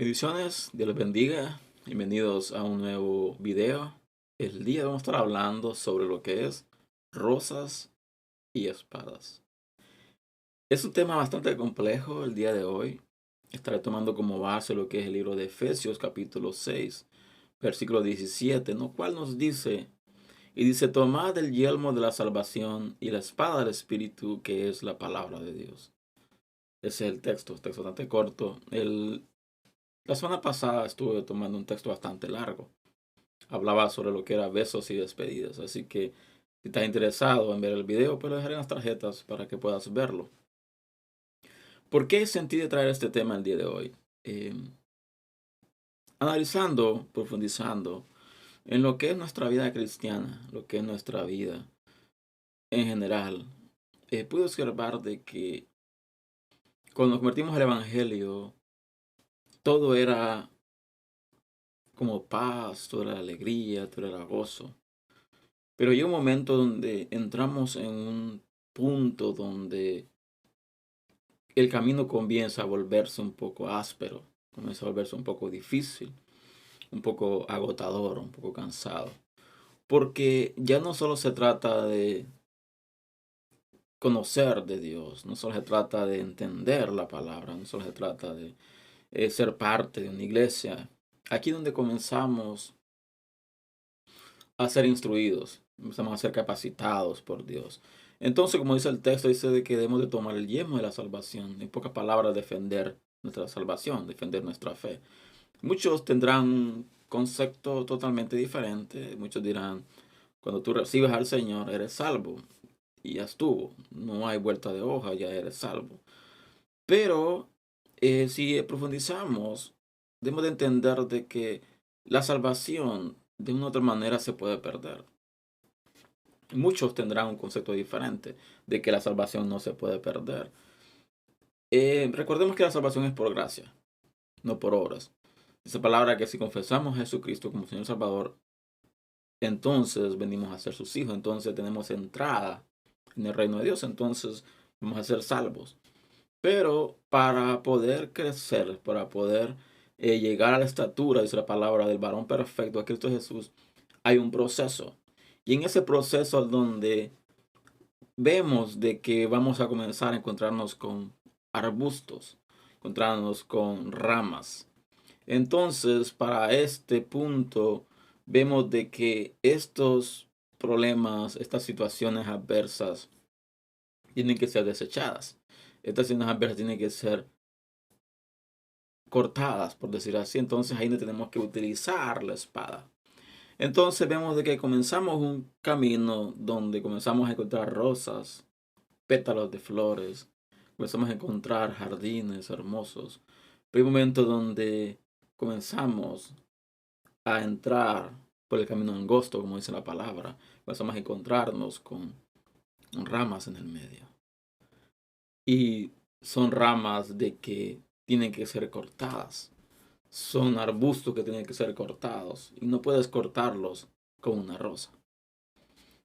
Bendiciones, Dios les bendiga. Bienvenidos a un nuevo video. El día vamos a estar hablando sobre lo que es rosas y espadas. Es un tema bastante complejo el día de hoy. Estaré tomando como base lo que es el libro de Efesios capítulo 6, versículo 17, en lo cual nos dice, y dice, tomad el yelmo de la salvación y la espada del Espíritu, que es la palabra de Dios. Ese es el texto bastante corto. La semana pasada estuve tomando un texto bastante largo. Hablaba sobre lo que era besos y despedidas. Así que si estás interesado en ver el video, pues lo dejaré en las tarjetas para que puedas verlo. ¿Por qué sentí de traer este tema el día de hoy? Eh, Analizando, profundizando en lo que es nuestra vida cristiana, lo que es nuestra vida en general, pude observar de que cuando nos convertimos al Evangelio, todo era como paz, todo era alegría, todo era gozo. Pero hay un momento donde entramos en un punto donde el camino comienza a volverse un poco áspero, comienza a volverse un poco difícil, un poco agotador, un poco cansado. Porque ya no solo se trata de conocer de Dios, no solo se trata de entender la palabra, no solo se trata de ser parte de una iglesia. Aquí donde comenzamos a ser instruidos, empezamos a ser capacitados por Dios. Entonces, como dice el texto, dice de que debemos de tomar el yelmo de la salvación. En pocas palabras, defender nuestra salvación, defender nuestra fe. Muchos tendrán un concepto totalmente diferente. Muchos dirán, cuando tú recibes al Señor, eres salvo. Y ya estuvo. No hay vuelta de hoja, ya eres salvo. Pero si profundizamos, debemos de entender de que la salvación de una u otra manera se puede perder. Muchos tendrán un concepto diferente de que la salvación no se puede perder. Recordemos que la salvación es por gracia, no por obras. Esa palabra que si confesamos a Jesucristo como Señor Salvador, entonces venimos a ser sus hijos, entonces tenemos entrada en el reino de Dios, entonces vamos a ser salvos. Pero para poder crecer, para poder llegar a la estatura, dice la palabra, del varón perfecto, a Cristo Jesús, hay un proceso. Y en ese proceso donde vemos de que vamos a comenzar a encontrarnos con arbustos, encontrarnos con ramas. Entonces, para este punto, vemos de que estos problemas, estas situaciones adversas, tienen que ser desechadas. Estas situaciones adversas tienen que ser cortadas, por decir así. Entonces, ahí no tenemos que utilizar la espada. Entonces, vemos de que comenzamos un camino donde comenzamos a encontrar rosas, pétalos de flores, comenzamos a encontrar jardines hermosos. Pero hay un momento donde comenzamos a entrar por el camino angosto, como dice la palabra. Comenzamos a encontrarnos con ramas en el medio. Y son ramas de que tienen que ser cortadas. Son arbustos que tienen que ser cortados. Y no puedes cortarlos con una rosa.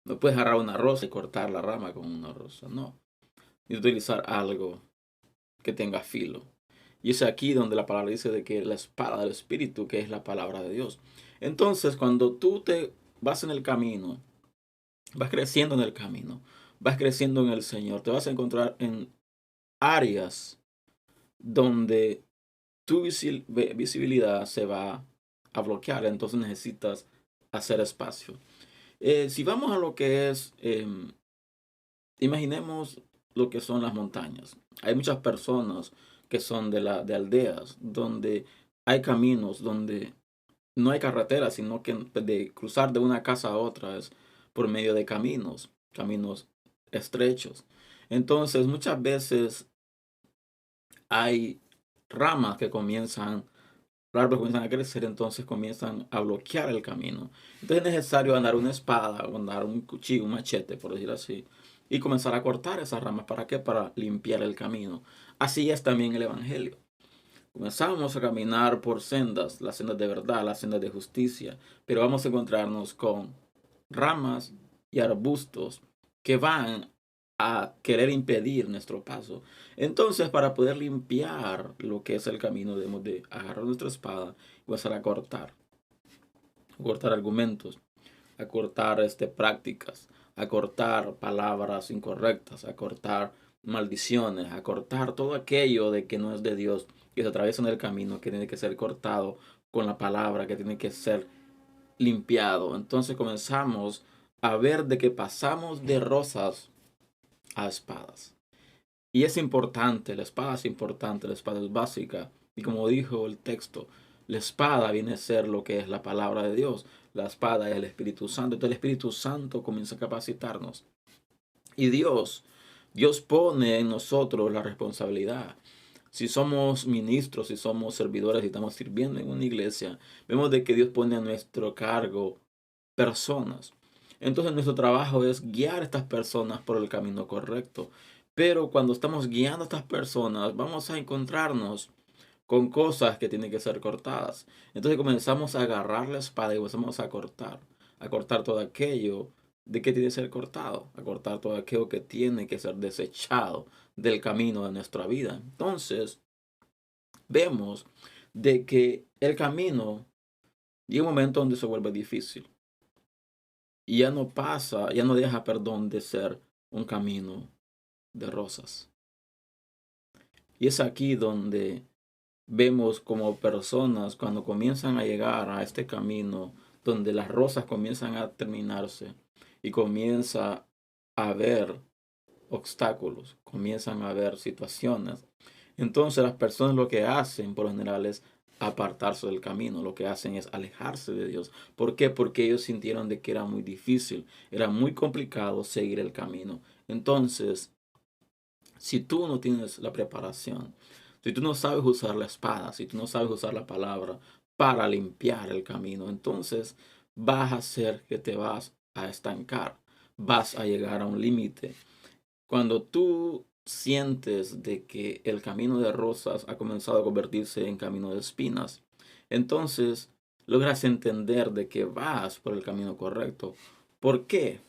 No puedes agarrar una rosa y cortar la rama con una rosa. No. Y utilizar algo que tenga filo. Y es aquí donde la palabra dice de que la espada del Espíritu, que es la palabra de Dios. Entonces, cuando tú te vas en el camino, vas creciendo en el camino, vas creciendo en el Señor, te vas a encontrar en áreas donde tu visibilidad se va a bloquear. Entonces necesitas hacer espacio. Si vamos a lo que es, imaginemos lo que son las montañas. Hay muchas personas que son de aldeas donde hay caminos, donde no hay carreteras, sino que de cruzar de una casa a otra es por medio de caminos, caminos estrechos. Entonces, muchas veces hay ramas que comienzan, árboles comienzan a crecer, entonces comienzan a bloquear el camino. Entonces es necesario andar una espada, o andar un cuchillo, un machete, por decir así, y comenzar a cortar esas ramas. ¿Para qué? Para limpiar el camino. Así es también el Evangelio. Comenzamos a caminar por sendas, las sendas de verdad, las sendas de justicia, pero vamos a encontrarnos con ramas y arbustos que van a querer impedir nuestro paso. Entonces, para poder limpiar lo que es el camino, debemos de agarrar nuestra espada y empezar a cortar argumentos, a cortar prácticas, a cortar palabras incorrectas, a cortar maldiciones, a cortar todo aquello de que no es de Dios, que se atraviesa en el camino, que tiene que ser cortado con la palabra, que tiene que ser limpiado. Entonces comenzamos a ver de que pasamos de rosas a espadas. Y es importante, la espada es importante, la espada es básica. Y como dijo el texto, la espada viene a ser lo que es la palabra de Dios. La espada es el Espíritu Santo. Entonces el Espíritu Santo comienza a capacitarnos. Y Dios pone en nosotros la responsabilidad. Si somos ministros, si somos servidores, si estamos sirviendo en una iglesia, vemos de que Dios pone a nuestro cargo personas. Entonces nuestro trabajo es guiar a estas personas por el camino correcto. Pero cuando estamos guiando a estas personas, vamos a encontrarnos con cosas que tienen que ser cortadas. Entonces comenzamos a agarrar la espada y comenzamos a cortar todo aquello de que tiene que ser cortado, a cortar todo aquello que tiene que ser desechado del camino de nuestra vida. Entonces vemos de que el camino llega un momento donde se vuelve difícil y ya no pasa, ya no deja, perdón, de ser un camino de rosas. Y es aquí donde vemos como personas cuando comienzan a llegar a este camino donde las rosas comienzan a terminarse y comienza a haber obstáculos, comienzan a haber situaciones. Entonces las personas lo que hacen por lo general es apartarse del camino, lo que hacen es alejarse de Dios. ¿Por qué? Porque ellos sintieron de que era muy difícil, era muy complicado seguir el camino. Entonces, si tú no tienes la preparación, si tú no sabes usar la espada, si tú no sabes usar la palabra para limpiar el camino, entonces vas a hacer que te vas a estancar, vas a llegar a un límite. Cuando tú sientes de que el camino de rosas ha comenzado a convertirse en camino de espinas, entonces logras entender de que vas por el camino correcto. ¿Por qué?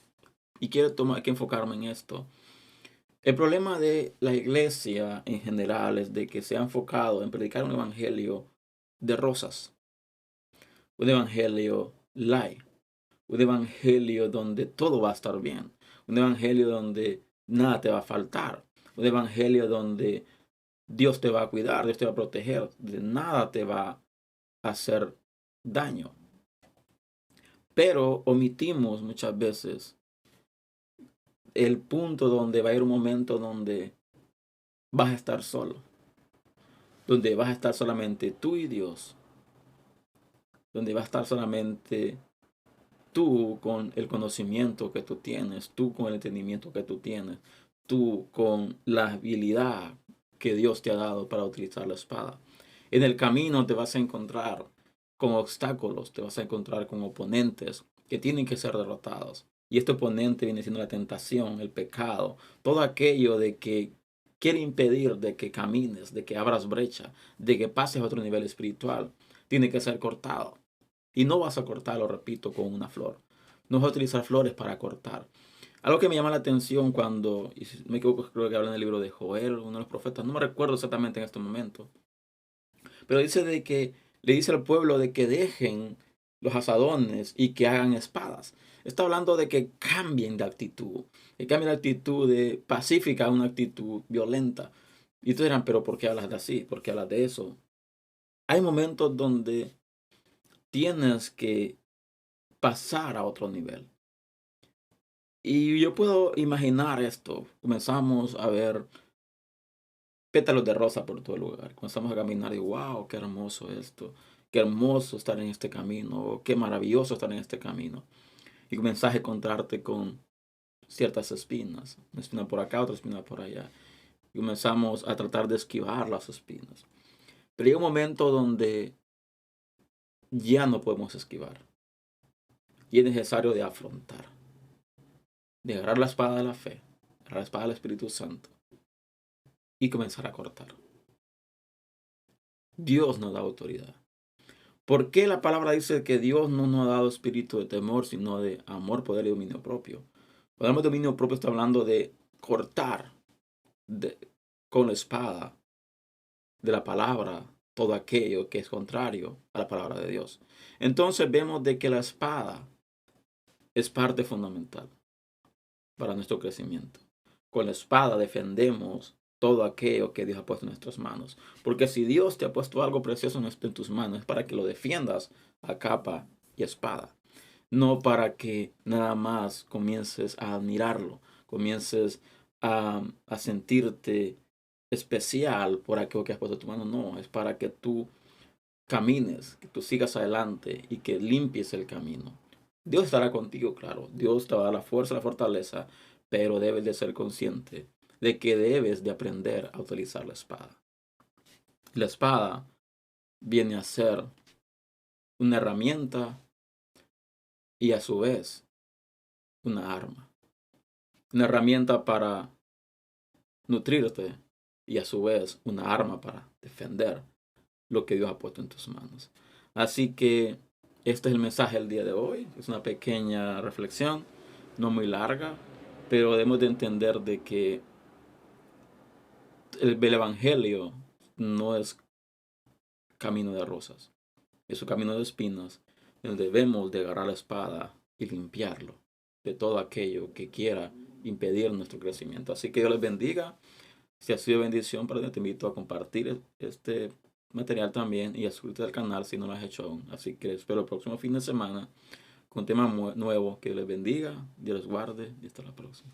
Y quiero tomar que enfocarme en esto. El problema de la iglesia en general es de que se ha enfocado en predicar un evangelio de rosas, un evangelio light, un evangelio donde todo va a estar bien, un evangelio donde nada te va a faltar, un evangelio donde Dios te va a cuidar, Dios te va a proteger, de nada te va a hacer daño. Pero omitimos muchas veces el punto donde va a ir un momento donde vas a estar solo, donde vas a estar solamente tú y Dios, donde va a estar solamente tú con el conocimiento que tú tienes, tú con el entendimiento que tú tienes, tú con la habilidad que Dios te ha dado para utilizar la espada. En el camino te vas a encontrar con obstáculos, te vas a encontrar con oponentes que tienen que ser derrotados. Y este oponente viene siendo la tentación, el pecado, todo aquello de que quiere impedir de que camines, de que abras brecha, de que pases a otro nivel espiritual. Tiene que ser cortado. Y no vas a cortarlo, repito, con una flor. No vas a utilizar flores para cortar. Algo que me llama la atención cuando, y si no me equivoco, creo que habla en el libro de Joel, uno de los profetas, no me recuerdo exactamente en este momento, pero dice de que le dice al pueblo de que dejen los asadones y que hagan espadas. Está hablando de que cambien de actitud, que cambien de actitud de pacífica a una actitud violenta. Y ustedes dirán, pero ¿por qué hablas de así? ¿Por qué hablas de eso? Hay momentos donde tienes que pasar a otro nivel. Y yo puedo imaginar esto. Comenzamos a ver pétalos de rosa por todo el lugar. Comenzamos a caminar y wow, qué hermoso esto. Qué hermoso estar en este camino. Qué maravilloso estar en este camino. Y comenzás a encontrarte con ciertas espinas. Una espina por acá, otra espina por allá. Y comenzamos a tratar de esquivar las espinas. Pero llega un momento donde ya no podemos esquivar. Y es necesario de afrontar. De agarrar la espada de la fe. Agarrar la espada del Espíritu Santo y comenzar a cortar. Dios nos da autoridad. ¿Por qué la palabra dice que Dios no nos ha dado espíritu de temor, sino de amor, poder y dominio propio? Cuando hablamos de dominio propio, está hablando de cortar con la espada de la palabra todo aquello que es contrario a la palabra de Dios. Entonces vemos de que la espada es parte fundamental para nuestro crecimiento. Con la espada defendemos todo aquello que Dios ha puesto en nuestras manos. Porque si Dios te ha puesto algo precioso en tus manos, es para que lo defiendas a capa y espada. No para que nada más comiences a admirarlo, comiences a sentirte especial por aquello que has puesto en tu mano. No, es para que tú camines, que tú sigas adelante y que limpies el camino. Dios estará contigo, claro. Dios te va a dar la fuerza, la fortaleza, pero debes de ser consciente de que debes de aprender a utilizar la espada. La espada viene a ser una herramienta y a su vez una arma. Una herramienta para nutrirte y a su vez una arma para defender lo que Dios ha puesto en tus manos. Así que este es el mensaje del día de hoy. Es una pequeña reflexión, no muy larga, pero debemos de entender de que el evangelio no es camino de rosas, es un camino de espinas, donde debemos de agarrar la espada y limpiarlo de todo aquello que quiera impedir nuestro crecimiento. Así que Dios les bendiga. Si ha sido bendición para ti, te invito a compartir este material también y a suscribirte al canal si no lo has hecho aún. Así que espero el próximo fin de semana con temas nuevos. Que les bendiga, Dios les guarde y hasta la próxima.